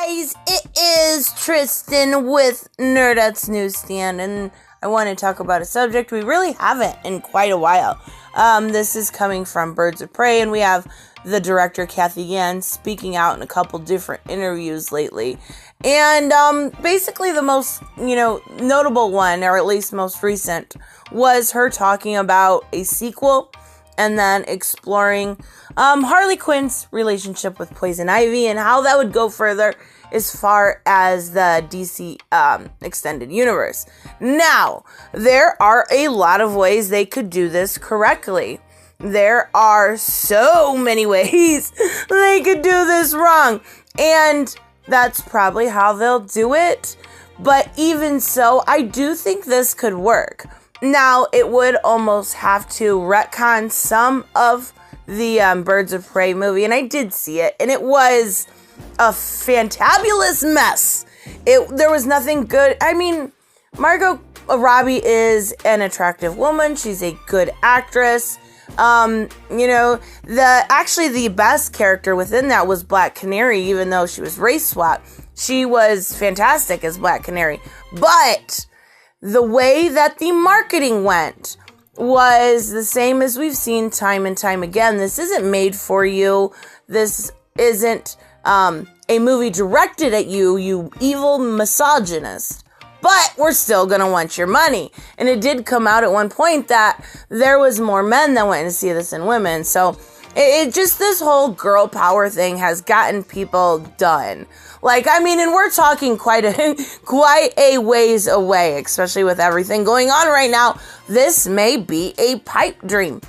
guys, it is Tristan with Nerdette's NewsStand, and I want to talk about a subject we really haven't in quite a while. This is coming from Birds of Prey, and we have the director Cathy Yan speaking out in a couple different interviews lately. And basically the most, notable one, or at least most recent, was her talking about a sequel and then exploring Harley Quinn's relationship with Poison Ivy and how that would go further as far as the DC extended universe. Now, there are a lot of ways they could do this correctly. There are so many ways they could do this wrong, and that's probably how they'll do it. But even so, I do think this could work. Now, it would almost have to retcon some of the Birds of Prey movie, and I did see it, and it was a fantabulous mess. There was nothing good. I mean, Margot Robbie is an attractive woman. She's a good actress. The best character within that was Black Canary, even though she was race swapped. She was fantastic as Black Canary. But the way that the marketing went was the same as we've seen time and time again. This isn't made for you. This isn't a movie directed at you, you evil misogynist. But we're still going to want your money. And it did come out at one point that there was more men that went to see this than women. So it just, this whole girl power thing has gotten people done. And we're talking quite a ways away, especially with everything going on right now. This may be a pipe dream.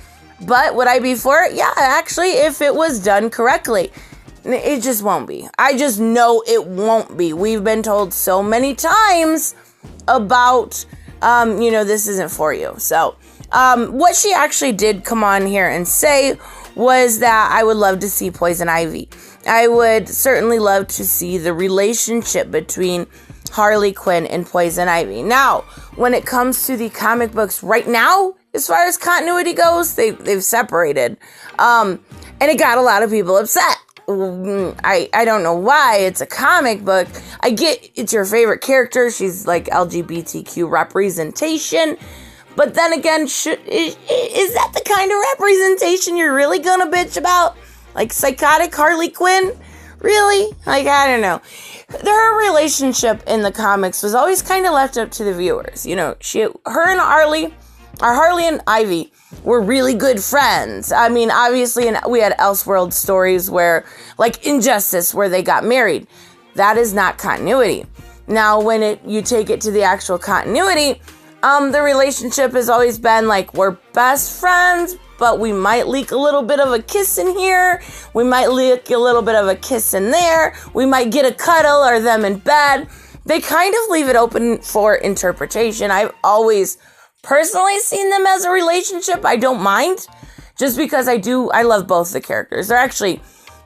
But would I be for it? Yeah, actually, if it was done correctly. It just won't be. I just know it won't be. We've been told so many times about, this isn't for you. So, what she actually did come on here and say was that I would love to see Poison Ivy. I would certainly love to see the relationship between Harley Quinn and Poison Ivy. Now, when it comes to the comic books right now, as far as continuity goes, they've separated. And it got a lot of people upset. I don't know why. It's a comic book. I get it's your favorite character. She's like LGBTQ representation. But then again, is that the kind of representation you're really gonna bitch about? Like psychotic Harley Quinn? Really? I don't know. Her relationship in the comics was always kind of left up to the viewers. Her and Harley and Ivy were really good friends. I mean, obviously, we had Elseworld stories where, like Injustice, where they got married. That is not continuity. Now, when you take it to the actual continuity, the relationship has always been like, we're best friends, but we might leak a little bit of a kiss in here. We might leak a little bit of a kiss in there. We might get a cuddle or them in bed. They kind of leave it open for interpretation. I've always personally seen them as a relationship. I don't mind, just because I love both the characters. They're actually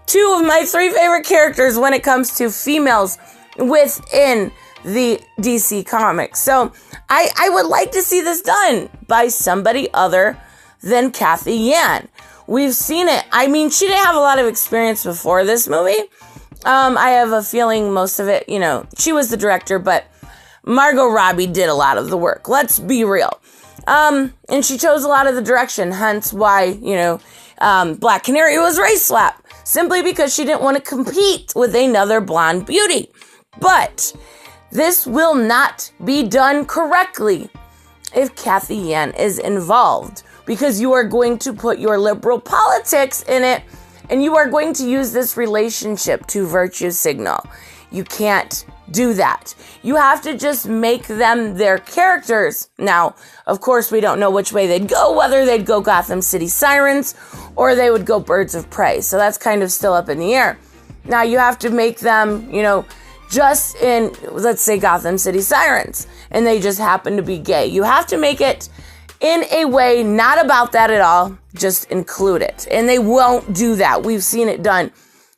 two of my three favorite characters when it comes to females within the DC comics. So I would like to see this done by somebody other than Cathy Yan. We've seen it. I mean, she didn't have a lot of experience before this movie. I have a feeling most of it, she was the director, but Margot Robbie did a lot of the work. Let's be real. And she chose a lot of the direction, hence why, Black Canary was race swap, simply because she didn't want to compete with another blonde beauty. But this will not be done correctly if Cathy Yan is involved, because you are going to put your liberal politics in it, and you are going to use this relationship to virtue signal. You can't do that. You have to just make them their characters. Now, of course, we don't know which way they'd go, whether they'd go Gotham City Sirens or they would go Birds of Prey. So that's kind of still up in the air. Now, you have to make them, just in, let's say, Gotham City Sirens, and they just happen to be gay. You have to make it in a way not about that at all, just include it. And they won't do that. We've seen it done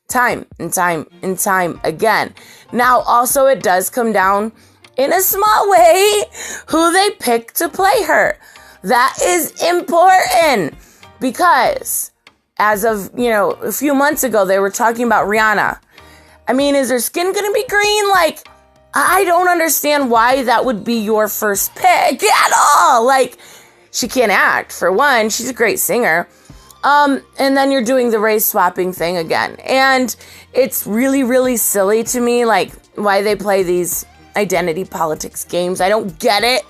time and time and time again. Now, also, it does come down in a small way who they pick to play her. That is important, because as of, a few months ago, they were talking about Rihanna. I mean, is her skin gonna be green? Like, I don't understand why that would be your first pick at all. Like, she can't act, for one. She's a great singer. And then you're doing the race swapping thing again. And it's really, really silly to me, like, why they play these identity politics games. I don't get it.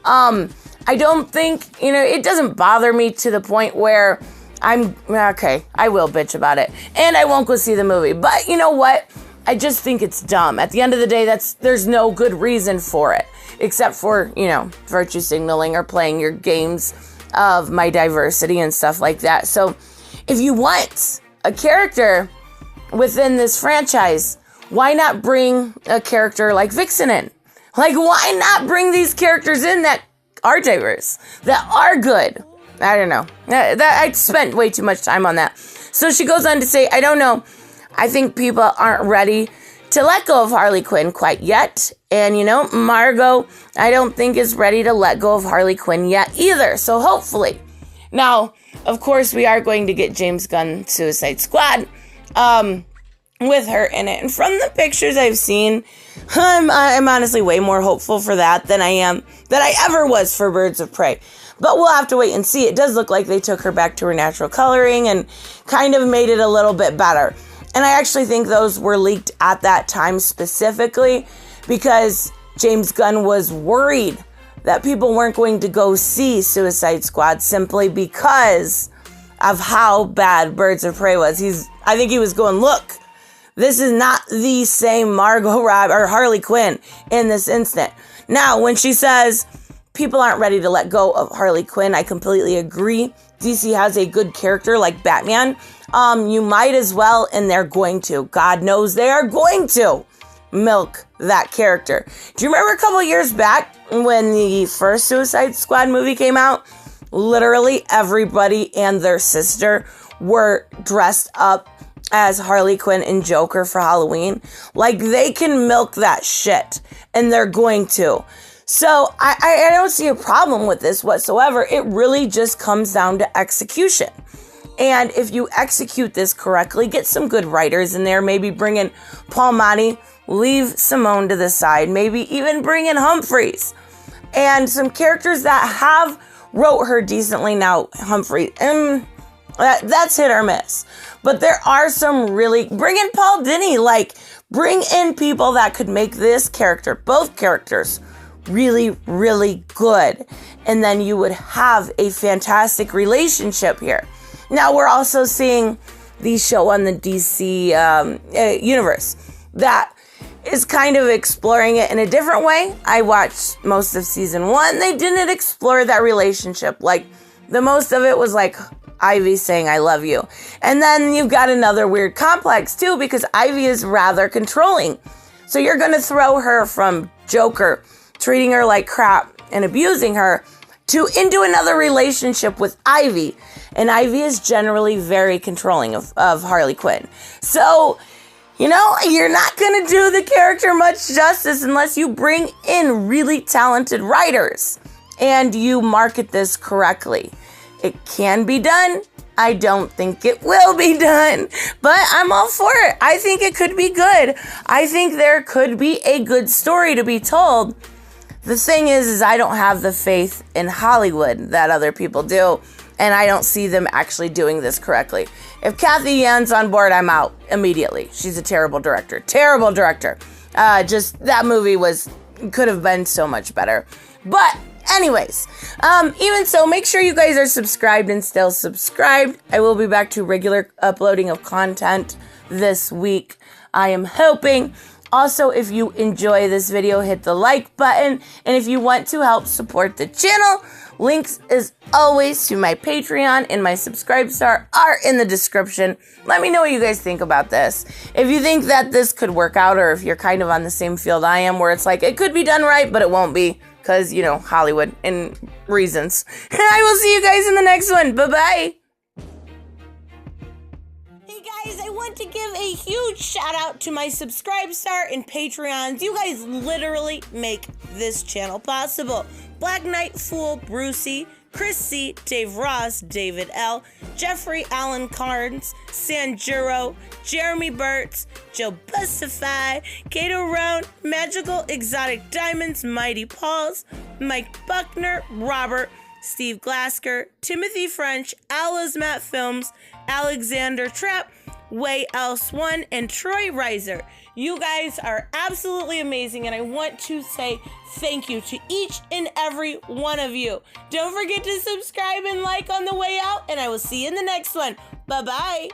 I don't think, it doesn't bother me to the point where okay, I will bitch about it. And I won't go see the movie. But you know what? I just think it's dumb. At the end of the day, there's no good reason for it. Except for, virtue signaling or playing your games of my diversity and stuff like that. So if you want a character within this franchise, why not bring a character like Vixen in? Like, why not bring these characters in that are diverse, that are good? I don't know. I spent way too much time on that. So she goes on to say, I don't know. I think people aren't ready to let go of Harley Quinn quite yet. And, Margot, I don't think is ready to let go of Harley Quinn yet either. So hopefully. Now, of course, we are going to get James Gunn Suicide Squad with her in it. And from the pictures I've seen, I'm honestly way more hopeful for that than I ever was for Birds of Prey. But we'll have to wait and see. It does look like they took her back to her natural coloring and kind of made it a little bit better. And I actually think those were leaked at that time specifically because James Gunn was worried that people weren't going to go see Suicide Squad simply because of how bad Birds of Prey was. I think he was going, look, this is not the same Margot Robbie or Harley Quinn in this instant. Now, when she says people aren't ready to let go of Harley Quinn, I completely agree. DC has a good character like Batman. You might as well, and they're going to. God knows they are going to milk that character. Do you remember a couple years back when the first Suicide Squad movie came out? Literally everybody and their sister were dressed up as Harley Quinn and Joker for Halloween. Like, they can milk that shit, and they're going to. So I don't see a problem with this whatsoever. It really just comes down to execution. And if you execute this correctly, get some good writers in there, maybe bring in Paul Mani, leave Simone to the side, maybe even bring in Humphreys. And some characters that have wrote her decently. Now, Humphrey, that's hit or miss. But there are some really, bring in Paul Dini, bring in people that could make this character, both characters, really, really good. And then you would have a fantastic relationship here. Now, we're also seeing the show on the DC universe that is kind of exploring it in a different way. I watched most of season 1. They didn't explore that relationship. The most of it was Ivy saying, I love you. And then you've got another weird complex too, because Ivy is rather controlling. So you're going to throw her from Joker, treating her like crap and abusing her, into another relationship with Ivy. And Ivy is generally very controlling of Harley Quinn. So, you're not going to do the character much justice unless you bring in really talented writers and you market this correctly. It can be done. I don't think it will be done, but I'm all for it. I think it could be good. I think there could be a good story to be told. The thing is I don't have the faith in Hollywood that other people do, and I don't see them actually doing this correctly. If Kathy Yan's on board, I'm out immediately. She's a terrible director. Terrible director. Just that movie could have been so much better. But anyways, even so, make sure you guys are subscribed and still subscribed. I will be back to regular uploading of content this week, I am hoping. Also, if you enjoy this video, hit the like button. And if you want to help support the channel, links as always to my Patreon and my Subscribestar are in the description. Let me know what you guys think about this. If you think that this could work out, or if you're kind of on the same field I am, where it's it could be done right, but it won't be. Because, Hollywood and reasons. I will see you guys in the next one. Bye-bye. Hey guys, I want to give a huge shout out to my Subscribestar and Patreons. You guys literally make this channel possible. Black Knight Fool, Brucey, Chris C., Dave Ross, David L., Jeffrey Allen Carnes, Sanjuro, Jeremy Burtz, Joe Bustify, Kato Roan, Magical Exotic Diamonds, Mighty Pauls, Mike Buckner, Robert, Steve Glasker, Timothy French, Ala's Matt Films, Alexander Trapp, Way Else One, and Troy Reiser. You guys are absolutely amazing, and I want to say thank you to each and every one of you. Don't forget to subscribe and like on the way out, and I will see you in the next one. Bye-bye.